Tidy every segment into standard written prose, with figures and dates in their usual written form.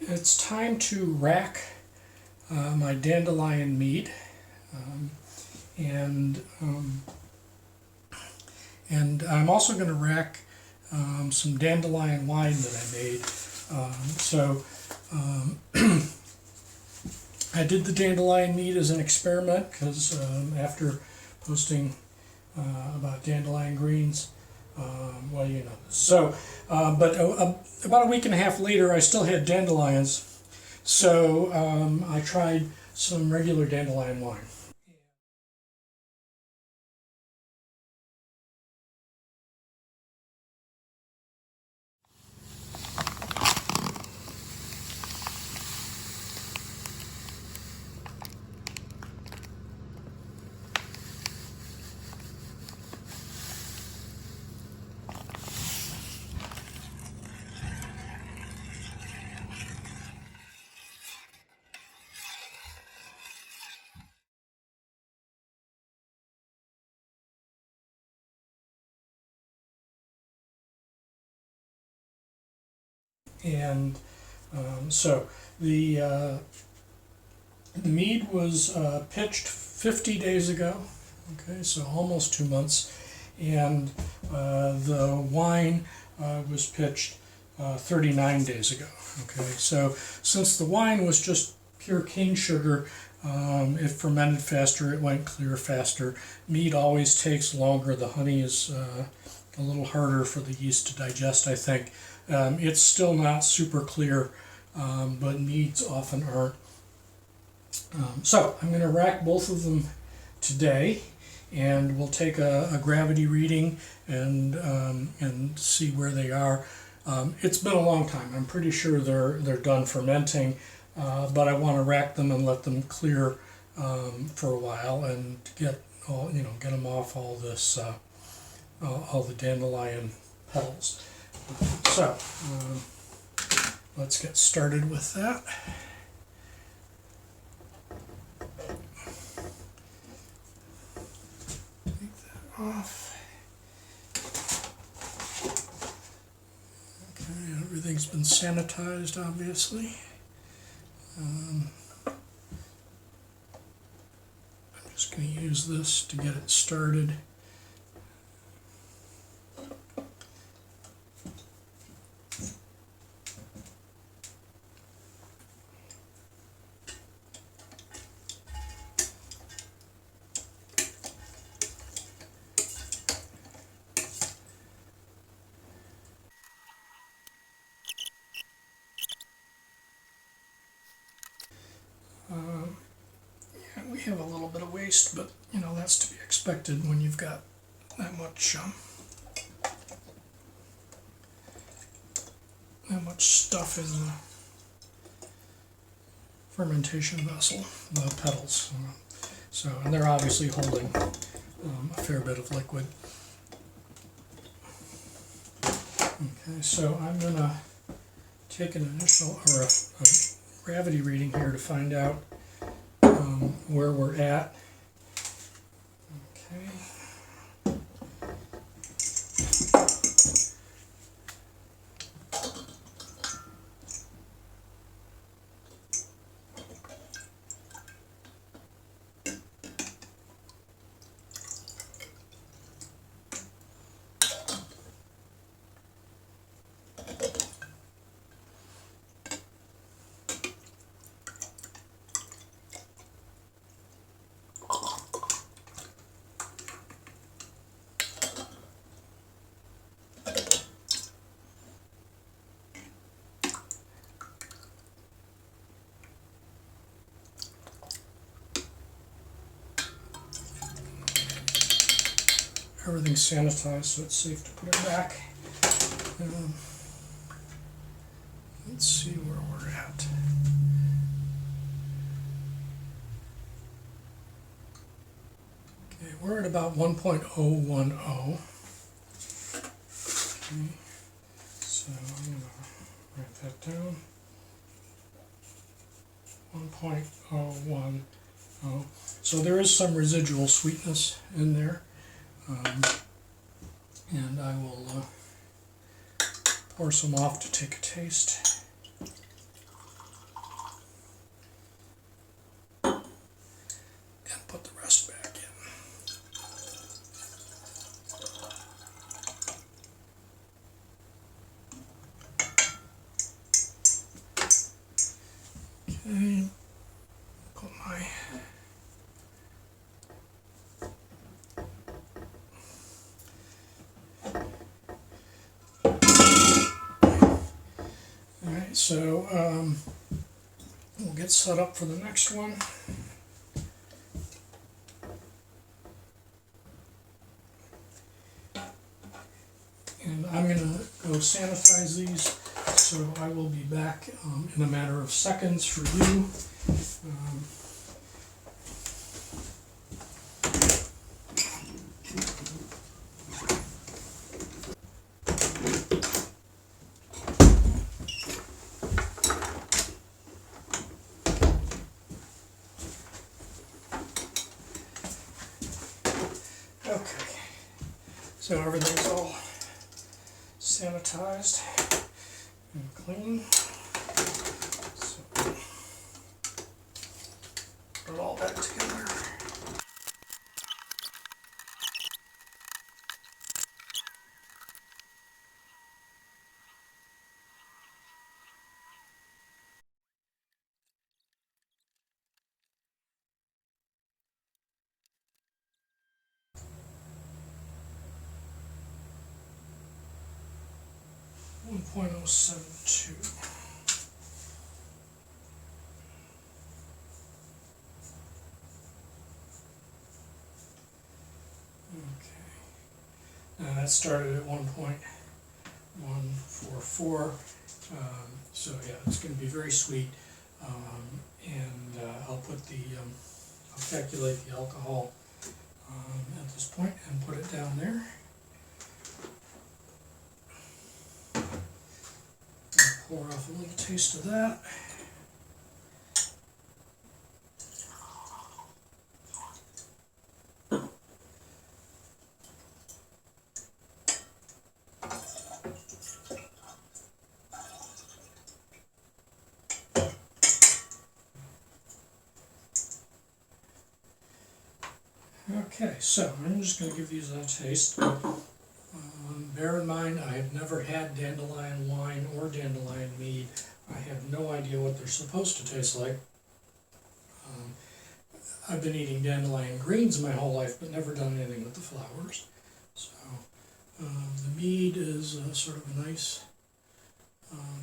it's time to rack my Dandelion Mead, and I'm also going to rack some Dandelion Wine that I made. I did the Dandelion Mead as an experiment because after posting about dandelion greens, well, you know this. So, but about a week and a half later, I still had dandelions, so I tried some regular dandelion wine. And so the mead was pitched 50 days ago, okay, so almost 2 months, and the wine was pitched 39 days ago, okay. So since the wine was just pure cane sugar, it fermented faster, it went clear faster. Mead always takes longer. The honey is a little harder for the yeast to digest, I think. It's still not super clear, but meads often aren't. So I'm going to rack both of them today, and we'll take a gravity reading and see where they are. It's been a long time. I'm pretty sure they're done fermenting, but I want to rack them and let them clear for a while and get get them off all this all the dandelion petals. So let's get started with that. Take that off. Okay, everything's been sanitized, obviously. I'm just going to use this to get it started. Yeah, we have a little bit of waste, but that's to be expected when you've got that much stuff in the fermentation vessel, the petals. So, and they're obviously holding a fair bit of liquid. Okay, so I'm gonna take an initial or a gravity reading here to find out where we're at. Okay. Everything's sanitized, so it's safe to put it back. Let's see where we're at. Okay, we're at about 1.010. Okay, so I'm going to write that down. 1.010. So there is some residual sweetness in there. And I will pour some off to take a taste. Okay, put my Alright, so we'll get set up for the next one. And I'm going to go sanitize these, so I will be back in a matter of seconds for you. Okay, so everything's all sanitized and clean. So put it all back together. One point oh seven two. Okay. That started at 1.144. So yeah, it's going to be very sweet. And I'll put the I'll calculate the alcohol at this point and put it down there. Pour off a little taste of that. Okay, so I'm just going to give these a taste. Bear in mind, I have never had Dandelion Wine or Dandelion Mead. I have no idea what they're supposed to taste like. I've been eating dandelion greens my whole life, but never done anything with the flowers. So the mead is sort of a nice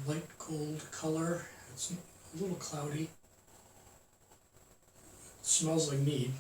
light gold color. It's a little cloudy. It smells like mead.